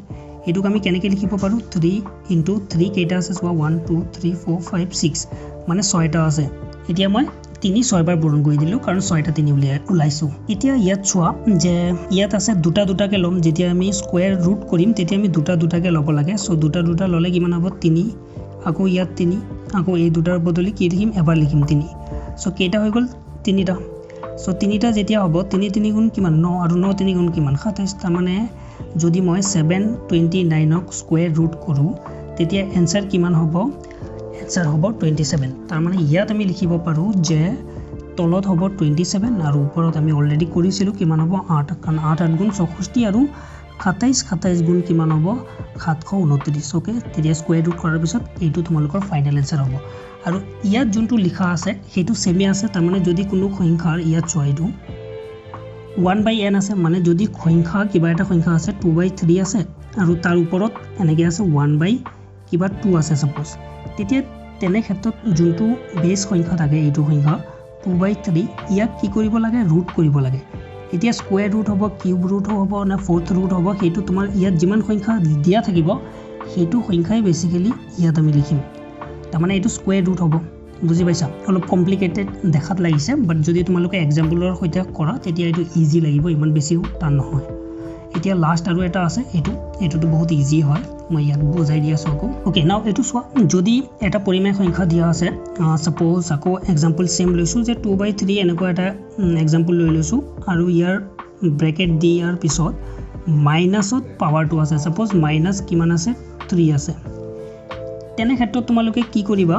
এটুক আমি কেনেকৈ লিখিব পাৰো 3 * 3 কেইটা আছে সোয়া 1 2 3 4 5 6 মানে 6টা আছে এতিয়া মই 3 6 বাৰ পূৰণ কৰি দিলো কাৰণ 6টা 3 উলাইছো এতিয়া ইয়াত চোৱা যে ইয়াত আছে দুটা দুটাকে লম যেতিয়া আমি স্কয়াৰ ৰুট কৰিম তেতিয়া আমি দুটা দুটাকে লব লাগে সো দুটা দুটা ললে কিমান হ'ব 3 আকৌ ইয়াত 3 আকৌ এই দুটাৰ বদলি কি লিখিম এবাৰ লিখিম 3 সো কেইটা হৈ গল 3টা সো 3টা যেতিয়া হ'ব 3 3 গুণ কিমান 9 আৰু 9 3 গুণ কিমান 27 তাৰ মানে যদি মই 729ক স্কয়াৰ ৰুট কৰো তেতিয়া आंसर কিমান হ'ব आंसर হ'ব 27 তাৰ মানে ইয়াত আমি লিখিব পাৰো যে তলত হ'ব 27 আৰু ওপৰত আমি অলৰেডি কৰিছিলো কিমান হ'ব 8 কাৰণ 8 8 গুণ 64 আৰু 27 গুণ কিমান হ'ব 729 ওকে তেতিয়া স্কয়াৰ ৰুট কৰাৰ পিছত এইটো তোমালোকৰ ফাইনেল এনসাৰ হ'ব আৰু ইয়াত যোনটো লিখা আছে সেইটো সেমে আছে তাৰ মানে যদি কোনো সংখ্যাৰ ইয়াত চোৱা এইটো 1/n আছে মানে যদি সংখ্যা কিবা এটা সংখ্যা আছে 2/3 আছে আৰু তাৰ ওপৰত এনেকৈ আছে 1/2 আছে সাপোজ তেতিয়া তেনে ক্ষেত্ৰত যোনটো বেছ সংখ্যা থাকে এইটো সংখ্যা 2/3 ইয়াক কি কৰিব লাগে ৰুট কৰিব লাগে এতিয়া স্কয়াৰ ৰুট হ'ব কিউব ৰুট হ'ব না ফৰ্থ ৰুট হ'ব সেইটো তোমাৰ ইয়াত যিমান সংখ্যা দিয়া থাকিব সেইটো সংখ্যাই বেসিক্যালি ইয়াত আমি লিখিম তাৰ মানে এইটো স্কয়াৰ ৰুট হ'ব বুজি পাইছা অলপ কমপ্লিকেটেড দেখাত লাগিছে বাট যদি তোমালোকে এক্সাম্পলৰ সৈতে কৰা তেতিয়া এইটো ইজি লাগিব ইমান বেছিও টান নহয় এতিয়া লাষ্ট আৰু এটা আছে এইটোটো বহুত ইজি হয় মই ইয়াত বুজাই দি আছো ওকে নাও এইটো চোৱা যদি এটা পৰিমেয় সংখ্যা দিয়া আছে সাপোজ আকৌ এক্সাম্পল সেম লৈছো যে 2/3 এনেকুৱা এটা এক্সাম্পল লৈ লৈছো আৰু ইয়াৰ ব্ৰেকেট দি ইয়াৰ পিছত মাইনাসত পাৱাৰটো আছে সাপোজ মাইনাস কিমান আছে 3 আছে তেনে ক্ষেত্ৰত তোমালোকে কি কৰিবা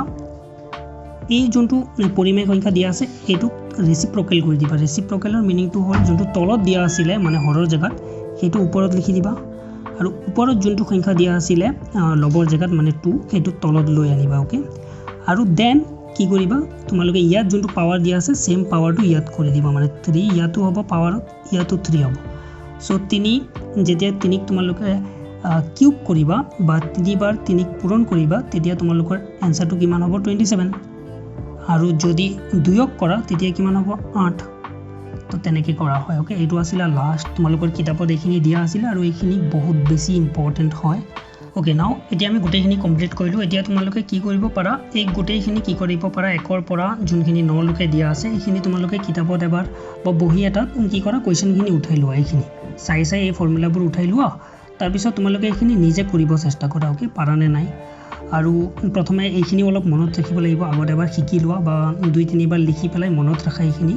এই যোনটো পৰিমেয় সংখ্যা দিয়া আছে এইটো ৰেচিপ্ৰকেল কৰি দিবা ৰেচিপ্ৰকেলৰ মিনিংটো হ'ল যোনটো তলত দিয়া আছিল মানে হৰৰ জায়গাত সেইটো ওপৰত লিখি দিবা আৰু ওপৰত যোনটো সংখ্যা দিয়া আছিল লবৰ জায়গাত মানে 2 সেইটো তলত লৈ আনিবা ওকে আৰু দেন কি কৰিবা তোমালোকে ইয়াত যোনটো পাৱাৰ দিয়া আছে সেম পাৱাৰটো ইয়াত কৰি দিবা মানে 3 ইয়াতো হ'ব পাৱাৰত ইয়াতো 3 হ'ব সো 3 যেতিয়া 3 ক তোমালোকে কিউব কৰিবা বা 3 বাৰ 3 ক পূৰণ কৰিবা তেতিয়া তোমালোকৰ আনসাৰটো কিমান হ'ব 27 আৰু যদি 2 ক কৰা তেতিয়া কিমান হ'ব 8 তো তেনেকৈ কৰা হয় ওকে এইটো আছিল লাষ্ট তোমালোকৰ কিতাপত এইখিনি দিয়া আছিল আৰু এইখিনি বহুত বেছি ইম্পৰ্টেন্ট হয় ওকে নাও এতিয়া আমি গোটেইখিনি কমপ্লিট কৰিলো এতিয়া তোমালোকে কি কৰিব পাৰা এই গোটেইখিনি কি কৰিব পাৰা একৰ পৰা যোনখিনি 9 লৈকে দিয়া আছে এইখিনি তোমালোকে কিতাপত এবাৰ বা বহি এটা কি কৰা কোৱেশ্চনখিনি উঠাই লোৱা এইখিনি চাই এই ফৰ্মুলাবোৰ উঠাই লোৱা তাৰ পিছত তোমালোকে এইখিনি নিজে কৰিব চেষ্টা কৰা ওকে পাৰানে নাই আৰু প্ৰথমে এইখিনি অলপ মনত ৰাখিব লাগিব আগত এবাৰ শিকি লোৱা বা 2-3 বাৰ লিখি পেলাই মনত ৰাখা এইখিনি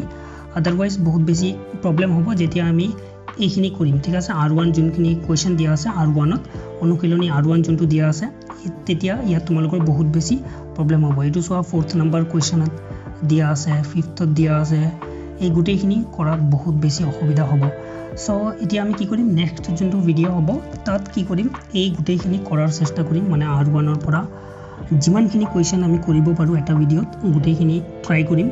আদাৰৱাইজ বহুত বেছি প্ৰবলেম হ'ব যেতিয়া আমি এইখিনি কৰিম ঠিক আছে R1 যোনখিনি কোৱেশ্চন দিয়া আছে R1ত অনুশীলনী R1 যোনটো দিয়া আছে তেতিয়া ইয়াত তোমালোকৰ বহুত বেছি প্ৰবলেম হ'ব এইটো চোৱা 4th নম্বৰ কোৱেশ্চনত দিয়া আছে 5th দিয়া আছে এই গোটেইখিনি কৰাত বহুত বেছি অসুবিধা হ'ব সো এতিয়া আমি কি কৰিম নেক্সট যোনটো ভিডিও হ'ব তাত কি কৰিম এই গোটেইখিনি কৰাৰ চেষ্টা কৰিম মানে R1ৰ পৰা যিমানখিনি কোৱেশ্চন আমি কৰিব পাৰো এটা ভিডিওত গোটেইখিনি ট্ৰাই কৰিম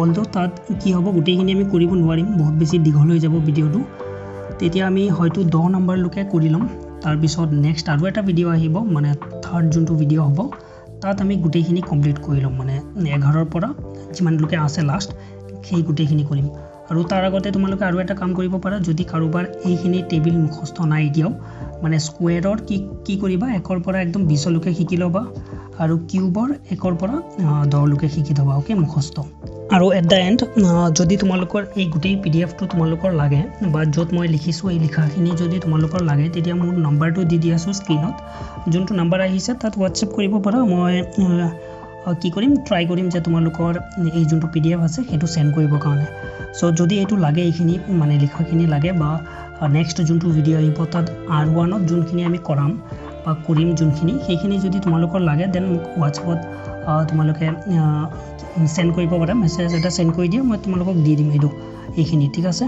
অলদো তাত কি হ'ব গোটেইখিনি আমি কৰিব নোৱাৰিম বহুত বেছি দীঘল হৈ যাব ভিডিওটো তেতিয়া আমি হয়তো 10 নম্বৰ লৈকে কৰি লম তাৰ পিছত নেক্সট আৰু এটা ভিডিও আহিব মানে থাৰ্ড যোনটো ভিডিও হ'ব তাত আমি গোটেইখিনি কমপ্লিট কৰি লম মানে 11 ৰ পৰা যিমান লৈকে আছে লাষ্ট সেই গোটেইখিনি কৰিম আৰু তাৰ আগতে তোমালোকে আৰু এটা কাম কৰিব পাৰা যদি কাৰোবাৰ এইখিনি টেবিল মুখস্থ নাই এতিয়াও মানে স্কয়াৰৰ কি কৰিবা 1 ৰ পৰা একদম 20 লৈকে শিকি লবা আৰু কিউবৰ 1 ৰ পৰা 10 লৈকে শিকি থবা ওকে মুখস্থ আৰু এট দা এন্ড যদি তোমালোকৰ এই গোটেই পিডিএফটো তোমালোকৰ লাগে বা য'ত মই লিখিছো এই লিখাখিনি যদি তোমালোকৰ লাগে তেতিয়া মোৰ নম্বৰটো দি দি আছো স্ক্ৰিনত যোনটো নম্বৰ আহিছে তাত WhatsApp কৰিব পাৰা মই কি কৰিম ট্ৰাই কৰিম যে তোমালোকৰ এই যোনটো পিডিএফ আছে সেইটো সেন্ড কৰিবৰ কাৰণে সো যদি এটো লাগে এইখিনি মানে লিখাখিনি লাগে বা নেক্সট যোনটো ভিডিও আহিব তাত R1ত যোনখিনি আমি কৰাম বা কৰিম যোনখিনি সেইখিনি যদি তোমালোকৰ লাগে দেন মোক WhatsAppত তোমালোকে সেন্ড কৰিব পাৰা মেছেজ এটা সেন্ড কৰি দিয়া মই তোমালোকক দি দিম এইখিনি ঠিক আছে